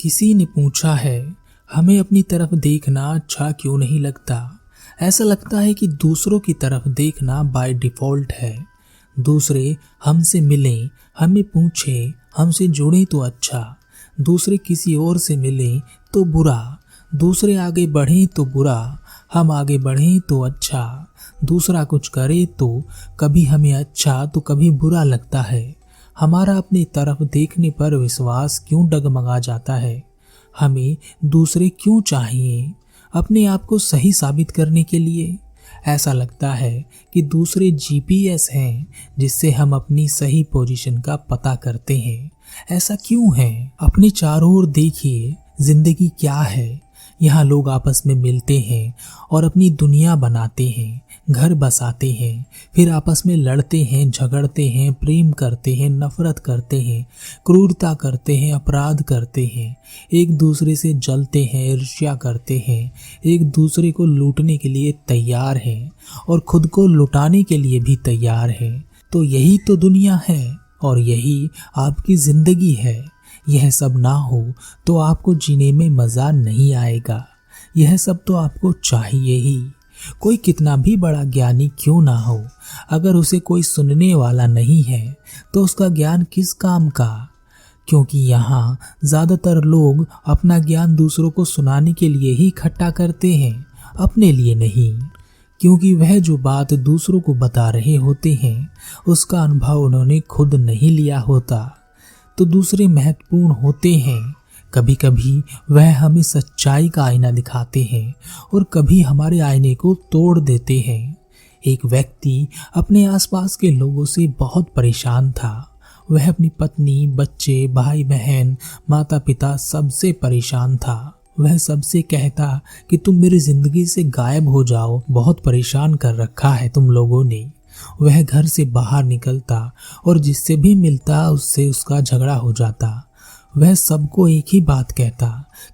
किसी ने पूछा है, हमें अपनी तरफ देखना अच्छा क्यों नहीं लगता। ऐसा लगता है कि दूसरों की तरफ देखना बाय डिफ़ॉल्ट है। दूसरे हमसे मिलें, हमें पूछें, हमसे जुड़ें तो अच्छा। दूसरे किसी और से मिलें तो बुरा। दूसरे आगे बढ़ें तो बुरा, हम आगे बढ़ें तो अच्छा। दूसरा कुछ करे तो कभी हमें अच्छा तो कभी बुरा लगता है। हमारा अपनी तरफ देखने पर विश्वास क्यों डगमगा जाता है। हमें दूसरे क्यों चाहिए, अपने आप को सही साबित करने के लिए। ऐसा लगता है कि दूसरे जीपीएस हैं जिससे हम अपनी सही पोजीशन का पता करते हैं। ऐसा क्यों है? अपने चारों ओर देखिए, जिंदगी क्या है। यहाँ लोग आपस में मिलते हैं और अपनी दुनिया बनाते हैं, घर बसाते हैं, फिर आपस में लड़ते हैं, झगड़ते हैं, प्रेम करते हैं, नफरत करते हैं, क्रूरता करते हैं, अपराध करते हैं, एक दूसरे से जलते हैं, ईर्ष्या करते हैं, एक दूसरे को लूटने के लिए तैयार हैं और खुद को लुटाने के लिए भी तैयार हैं। तो यही तो दुनिया है और यही आपकी जिंदगी है। यह सब ना हो तो आपको जीने में मज़ा नहीं आएगा। यह सब तो आपको चाहिए ही। कोई कितना भी बड़ा ज्ञानी क्यों ना हो, अगर उसे कोई सुनने वाला नहीं है तो उसका ज्ञान किस काम का। क्योंकि यहाँ ज़्यादातर लोग अपना ज्ञान दूसरों को सुनाने के लिए ही इकट्ठा करते हैं, अपने लिए नहीं। क्योंकि वह जो बात दूसरों को बता रहे होते हैं उसका अनुभव उन्होंने खुद नहीं लिया होता। तो दूसरे महत्वपूर्ण होते हैं। कभी कभी वह हमें सच्चाई का आईना दिखाते हैं और कभी हमारे आईने को तोड़ देते हैं। एक व्यक्ति अपने आसपास के लोगों से बहुत परेशान था। वह अपनी पत्नी, बच्चे, भाई बहन, माता पिता सबसे परेशान था। वह सबसे कहता कि तुम मेरी जिंदगी से गायब हो जाओ, बहुत परेशान कर रखा है तुम लोगों ने। वह घर से बाहर निकलता और जिससे भी मिलता उससे उसका झगड़ा हो जाता। वह सबको एक ही बात कहता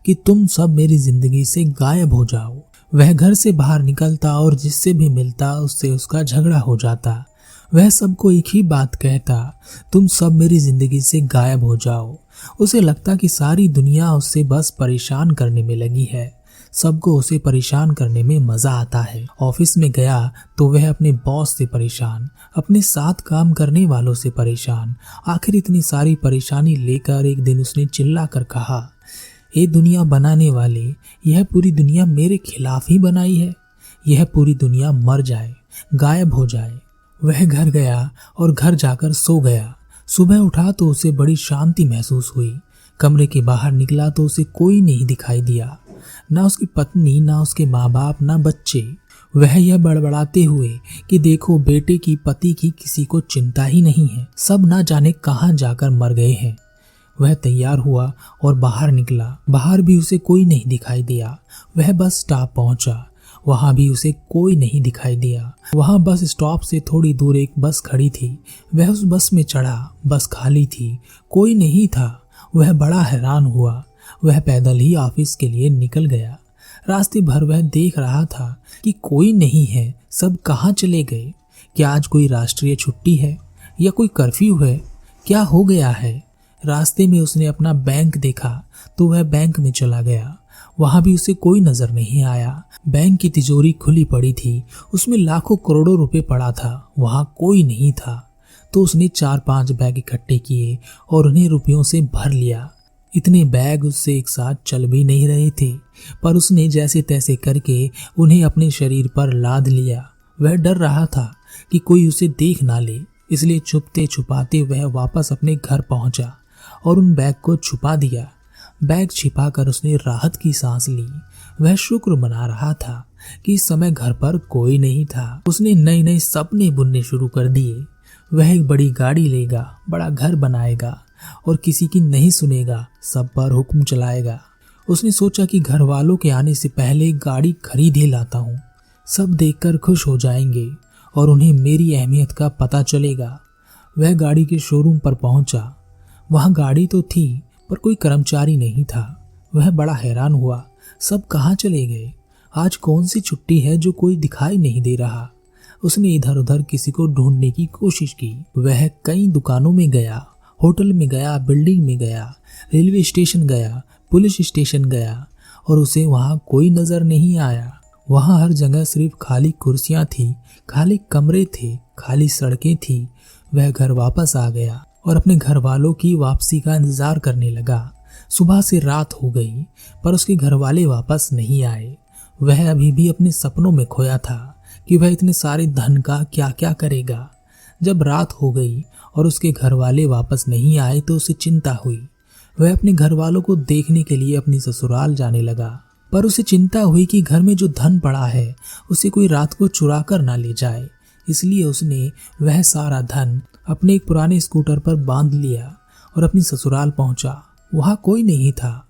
कि तुम सब मेरी जिंदगी से गायब हो जाओ। वह घर से बाहर निकलता और जिससे भी मिलता उससे उसका झगड़ा हो जाता। वह सबको एक ही बात कहता, तुम सब मेरी जिंदगी से गायब हो जाओ। उसे लगता कि सारी दुनिया उससे बस परेशान करने में लगी है। सबको उसे परेशान करने में मजा आता है। ऑफिस में गया तो वह अपने बॉस से परेशान, अपने साथ काम करने वालों से परेशान। आखिर इतनी सारी परेशानी लेकर एक दिन उसने चिल्ला कर कहा, ये दुनिया बनाने वाले, यह पूरी दुनिया मेरे खिलाफ ही बनाई है। यह पूरी दुनिया मर जाए, गायब हो जाए। वह घर गया और घर जाकर सो गया। सुबह उठा तो उसे बड़ी शांति महसूस हुई। कमरे के बाहर निकला तो उसे कोई नहीं दिखाई दिया, ना उसकी पत्नी, ना उसके माँ बाप, ना बच्चे। वह यह बड़बड़ाते हुए कि देखो बेटे की, पति की किसी को चिंता ही नहीं है, सब ना जाने कहाँ जाकर मर गए हैं। वह तैयार हुआ और बाहर निकला। बाहर भी उसे कोई नहीं दिखाई दिया। वह बस स्टॉप पहुंचा, वहां भी उसे कोई नहीं दिखाई दिया। वहां बस स्टॉप से थोड़ी दूर एक बस खड़ी थी। वह उस बस में चढ़ा। बस खाली थी, कोई नहीं था। वह बड़ा हैरान हुआ। वह पैदल ही ऑफिस के लिए निकल गया। रास्ते भर वह देख रहा था कि कोई नहीं है, सब कहाँ चले गए। क्या आज कोई राष्ट्रीय छुट्टी है या कोई कर्फ्यू है? क्या हो गया है? रास्ते में उसने अपना बैंक देखा तो वह बैंक में चला गया। वहां भी उसे कोई नजर नहीं आया। बैंक की तिजोरी खुली पड़ी थी, उसमें लाखों करोड़ों रुपए पड़ा था, वहां कोई नहीं था। तो उसने 4-5 बैग इकट्ठे किए और उन्हें रुपयों से भर लिया। इतने बैग उससे एक साथ चल भी नहीं रहे थे, पर उसने जैसे तैसे करके उन्हें अपने शरीर पर लाद लिया। वह डर रहा था कि कोई उसे देख ना ले, इसलिए छुपते छुपाते वह वापस अपने घर पहुंचा और उन बैग को छुपा दिया। बैग छिपाकर उसने राहत की सांस ली। वह शुक्र मना रहा था कि इस समय घर पर कोई नहीं था। उसने नए नए सपने बुनने शुरू कर दिए। वह एक बड़ी गाड़ी लेगा, बड़ा घर बनाएगा और किसी की नहीं सुनेगा, सब पर हुक्म चलाएगा। उसने सोचा कि घर वालों के आने से पहले गाड़ी खरीद ही लाता हूँ। सब देखकर खुश हो जाएंगे और उन्हें मेरी अहमियत का पता चलेगा। वह गाड़ी के शोरूम पर पहुंचा। वहां गाड़ी तो थी पर कोई कर्मचारी नहीं था। वह बड़ा हैरान हुआ, सब कहाँ चले गए? आज कौन सी छुट्टी है जो कोई दिखाई नहीं दे रहा? उसने इधर उधर किसी को ढूंढने की कोशिश की। वह कई दुकानों में गया, होटल में गया, बिल्डिंग में गया, रेलवे स्टेशन गया, पुलिस स्टेशन गया और उसे वहां कोई नजर नहीं आया। वहां हर जगह सिर्फ खाली कुर्सियां थी, खाली कमरे थे, खाली सड़कें थी। वह घर वापस आ गया और अपने घर वालों की वापसी का इंतजार करने लगा। सुबह से रात हो गई पर उसके घर वाले वापस नहीं आए। वह अभी भी अपने सपनों में खोया था कि वह इतने सारे धन का क्या क्या करेगा। जब रात हो गई और उसके घर वाले वापस नहीं आए तो उसे चिंता हुई। वह अपने घर वालों को देखने के लिए अपनी ससुराल जाने लगा, पर उसे चिंता हुई कि घर में जो धन पड़ा है उसे कोई रात को चुरा कर ना ले जाए। इसलिए उसने वह सारा धन अपने एक पुराने स्कूटर पर बांध लिया और अपनी ससुराल पहुंचा। वहां कोई नहीं था।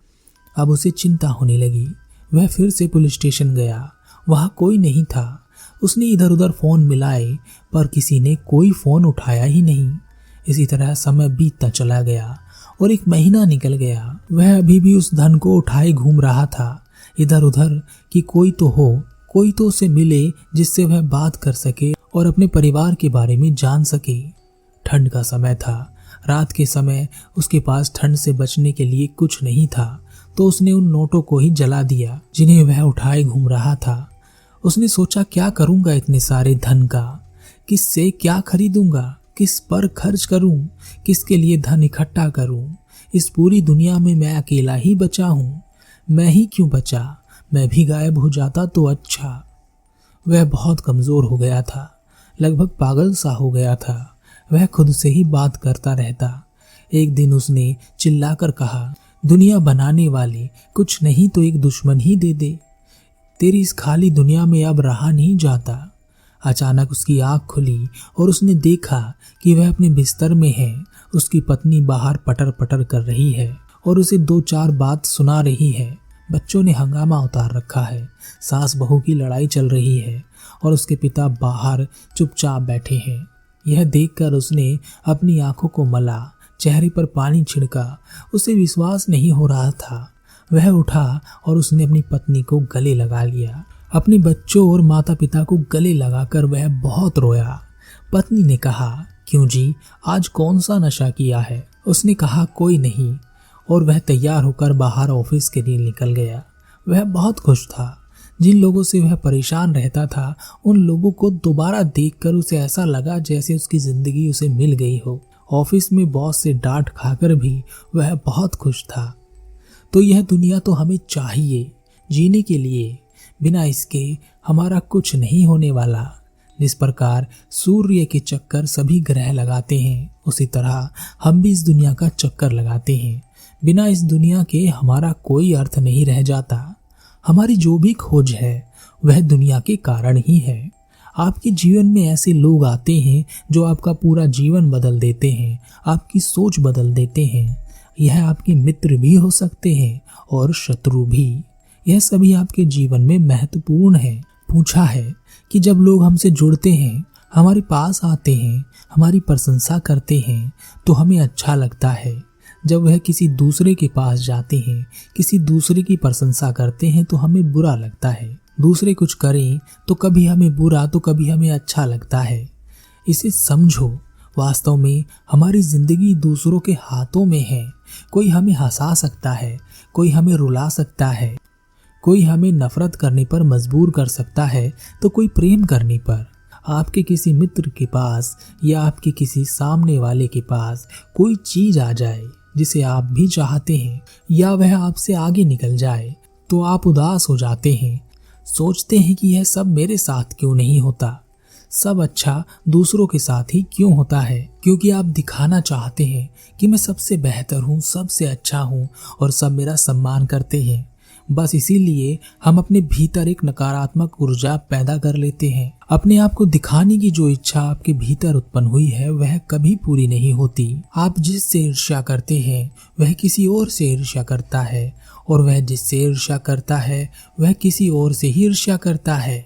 अब उसे चिंता होने लगी। वह फिर से पुलिस स्टेशन गया। वहां कोई नहीं था। उसने इधर उधर फोन मिलाए पर किसी ने कोई फोन उठाया ही नहीं। इसी तरह समय बीतता चला गया और एक महीना निकल गया। वह अभी भी उस धन को उठाए घूम रहा था इधर उधर कि कोई तो हो, कोई तो उसे मिले जिससे वह बात कर सके और अपने परिवार के बारे में जान सके। ठंड का समय था। रात के समय उसके पास ठंड से बचने के लिए कुछ नहीं था, तो उसने उन नोटों को ही जला दिया जिन्हें वह उठाए घूम रहा था। उसने सोचा, क्या करूंगा इतने सारे धन का, किससे क्या खरीदूंगा, किस पर खर्च करूं, किसके लिए धन इकट्ठा करूं। इस पूरी दुनिया में मैं अकेला ही बचा हूं। मैं ही क्यों बचा, मैं भी गायब हो जाता तो अच्छा। वह बहुत कमजोर हो गया था, लगभग पागल सा हो गया था। वह खुद से ही बात करता रहता। एक दिन उसने चिल्लाकर कहा, दुनिया बनाने वाले कुछ नहीं तो एक दुश्मन ही दे दे। तेरी इस खाली दुनिया में अब रहा नहीं जाता। अचानक उसकी आंख खुली और उसने देखा कि वह अपने बिस्तर में है। उसकी पत्नी बाहर पटर पटर कर रही है और उसे 2-4 बात सुना रही है। बच्चों ने हंगामा उतार रखा है। सास बहू की लड़ाई चल रही है और उसके पिता बाहर चुपचाप बैठे हैं। यह देखकर उसने अपनी आंखों को मला, चेहरे पर पानी छिड़का। उसे विश्वास नहीं हो रहा था। वह उठा और उसने अपनी पत्नी को गले लगा लिया। अपने बच्चों और माता पिता को गले लगाकर वह बहुत रोया। पत्नी ने कहा, क्यों जी, आज कौन सा नशा किया है? उसने कहा, कोई नहीं, और वह तैयार होकर बाहर ऑफिस के लिए निकल गया। वह बहुत खुश था। जिन लोगों से वह परेशान रहता था उन लोगों को दोबारा देखकर उसे ऐसा लगा जैसे उसकी जिंदगी उसे मिल गई हो। ऑफिस में बॉस से डांट खाकर भी वह बहुत खुश था। तो यह दुनिया तो हमें चाहिए जीने के लिए, बिना इसके हमारा कुछ नहीं होने वाला। जिस प्रकार सूर्य के चक्कर सभी ग्रह लगाते हैं, उसी तरह हम भी इस दुनिया का चक्कर लगाते हैं। बिना इस दुनिया के हमारा कोई अर्थ नहीं रह जाता। हमारी जो भी खोज है वह दुनिया के कारण ही है। आपके जीवन में ऐसे लोग आते हैं जो आपका पूरा जीवन बदल देते हैं, आपकी सोच बदल देते हैं। यह आपके मित्र भी हो सकते हैं और शत्रु भी। यह सभी आपके जीवन में महत्वपूर्ण है। पूछा है कि जब लोग हमसे जुड़ते हैं, हमारे पास आते हैं, हमारी प्रशंसा करते हैं तो हमें अच्छा लगता है। जब वह किसी दूसरे के पास जाते हैं, किसी दूसरे की प्रशंसा करते हैं तो हमें बुरा लगता है। दूसरे कुछ करें तो कभी हमें बुरा तो कभी हमें अच्छा लगता है। इसे समझो, वास्तव में हमारी जिंदगी दूसरों के हाथों में है। कोई हमें हंसा सकता है, कोई हमें रुला सकता है, कोई हमें नफरत करने पर मजबूर कर सकता है तो कोई प्रेम करने पर। आपके किसी मित्र के पास या आपके किसी सामने वाले के पास कोई चीज आ जाए जिसे आप भी चाहते हैं, या वह आपसे आगे निकल जाए तो आप उदास हो जाते हैं। सोचते हैं कि यह सब मेरे साथ क्यों नहीं होता, सब अच्छा दूसरों के साथ ही क्यों होता है। क्योंकि आप दिखाना चाहते हैं कि मैं सबसे बेहतर हूँ, सबसे अच्छा हूँ और सब मेरा सम्मान करते हैं। बस इसीलिए हम अपने भीतर एक नकारात्मक ऊर्जा पैदा कर लेते हैं। अपने आप को दिखाने की जो इच्छा आपके भीतर उत्पन्न हुई है वह कभी पूरी नहीं होती। आप जिससे ईर्ष्या करते हैं वह किसी और से ईर्ष्या करता है, और वह जिससे ईर्ष्या करता है वह किसी और से ही ईर्ष्या करता है।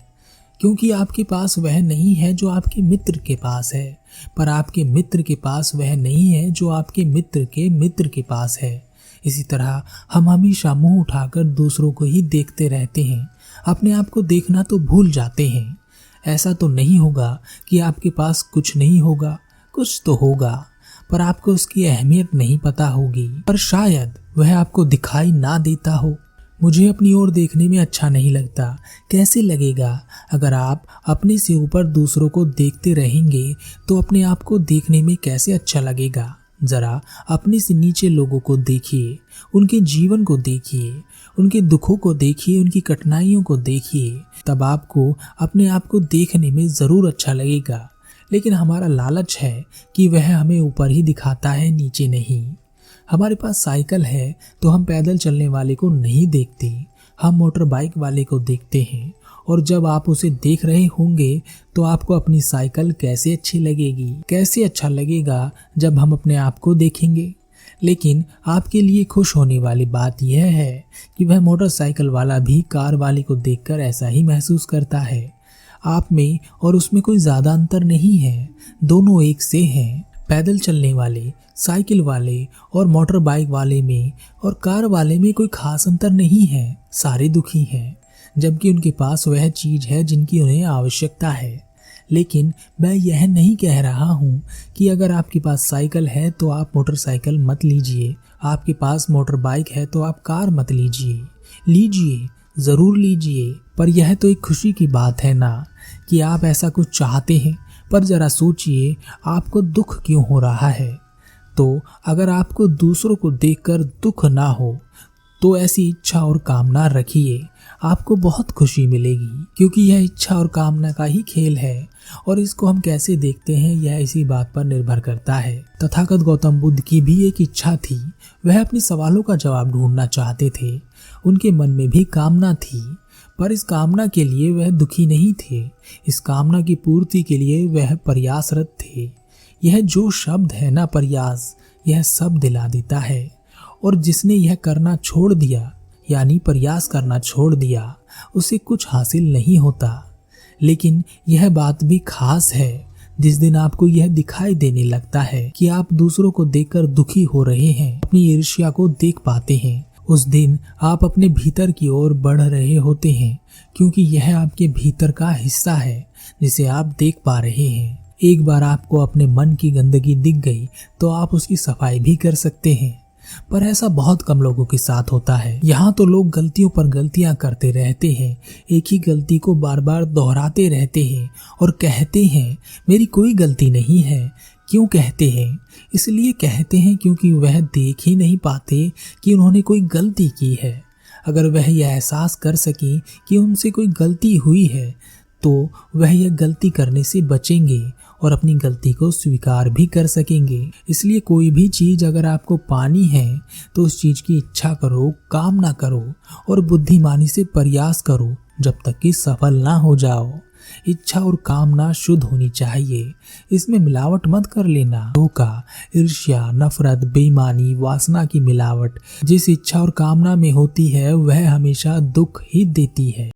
क्योंकि आपके पास वह नहीं है जो आपके मित्र के पास है, पर आपके मित्र के पास वह नहीं है जो आपके मित्र के मित्र के पास है। इसी तरह हम हमेशा मुंह उठाकर दूसरों को ही देखते रहते हैं, अपने आप को देखना तो भूल जाते हैं। ऐसा तो नहीं होगा कि आपके पास कुछ नहीं होगा, कुछ तो होगा, पर आपको उसकी अहमियत नहीं पता होगी, पर शायद वह आपको दिखाई ना देता हो। मुझे अपनी ओर देखने में अच्छा नहीं लगता। कैसे लगेगा? अगर आप अपने से ऊपर दूसरों को देखते रहेंगे तो अपने आप को देखने में कैसे अच्छा लगेगा। जरा अपने से नीचे लोगों को देखिए, उनके जीवन को देखिए, उनके दुखों को देखिए, उनकी कठिनाइयों को देखिए, तब आपको अपने आप को देखने में जरूर अच्छा लगेगा। लेकिन हमारा लालच है कि वह हमें ऊपर ही दिखाता है, नीचे नहीं। हमारे पास साइकिल है तो हम पैदल चलने वाले को नहीं देखते, हम मोटर बाइक वाले को देखते हैं। और जब आप उसे देख रहे होंगे तो आपको अपनी साइकिल कैसे अच्छी लगेगी, कैसे अच्छा लगेगा जब हम अपने आप को देखेंगे। लेकिन आपके लिए खुश होने वाली बात यह है कि वह मोटरसाइकिल वाला भी कार वाले को देखकर ऐसा ही महसूस करता है। आप में और उसमें कोई ज्यादा अंतर नहीं है, दोनों एक से हैं। पैदल चलने वाले, साइकिल वाले और मोटर बाइक वाले में और कार वाले में कोई खास अंतर नहीं है, सारे दुखी हैं, जबकि उनके पास वह चीज है जिनकी उन्हें आवश्यकता है। लेकिन मैं यह नहीं कह रहा हूँ कि अगर आपके पास साइकिल है तो आप मोटरसाइकिल मत लीजिए, आपके पास मोटर बाइक है तो आप कार मत लीजिए। लीजिए, जरूर लीजिए, पर यह तो एक खुशी की बात है ना कि आप ऐसा कुछ चाहते हैं। पर जरा सोचिए, आपको दुख क्यों हो रहा है? तो अगर आपको दूसरों को देखकर दुख ना हो तो ऐसी इच्छा और कामना रखिए, आपको बहुत खुशी मिलेगी, क्योंकि यह इच्छा और कामना का ही खेल है। और इसको हम कैसे देखते हैं यह इसी बात पर निर्भर करता है। तथागत गौतम बुद्ध की भी एक इच्छा थी, वह अपने सवालों का जवाब ढूंढना चाहते थे। उनके मन में भी कामना थी, पर इस कामना के लिए वह दुखी नहीं थे। इस कामना की पूर्ति के लिए वह प्रयासरत थे। यह जो शब्द है ना, प्रयास, यह सब दिला देता है। और जिसने यह करना छोड़ दिया, यानी प्रयास करना छोड़ दिया, उसे कुछ हासिल नहीं होता। लेकिन यह बात भी खास है, जिस दिन आपको यह दिखाई देने लगता है कि आप दूसरों को देखकर दुखी हो रहे हैं, अपनी ईर्ष्या को देख पाते हैं, उस दिन आप अपने भीतर की ओर बढ़ रहे होते हैं, क्योंकि यह आपके भीतर का हिस्सा है जिसे आप देख पा रहे हैं। एक बार आपको अपने मन की गंदगी दिख गई तो आप उसकी सफाई भी कर सकते हैं, पर ऐसा बहुत कम लोगों के साथ होता है। यहाँ तो लोग गलतियों पर गलतियां करते रहते हैं, एक ही गलती को बार बार दोहराते रहते हैं और कहते हैं मेरी कोई गलती नहीं है। क्यों कहते हैं? इसलिए कहते हैं क्योंकि वह देख ही नहीं पाते कि उन्होंने कोई गलती की है। अगर वह यह एहसास कर सकें कि उनसे कोई गलती हुई है तो वह यह गलती करने से बचेंगे और अपनी गलती को स्वीकार भी कर सकेंगे। इसलिए कोई भी चीज अगर आपको पानी है तो उस चीज की इच्छा करो, कामना करो और बुद्धिमानी से प्रयास करो जब तक कि सफल ना हो जाओ। इच्छा और कामना शुद्ध होनी चाहिए, इसमें मिलावट मत कर लेना। धोखा, ईर्ष्या, नफरत, बेईमानी, वासना की मिलावट जिस इच्छा और कामना में होती है वह हमेशा दुख ही देती है।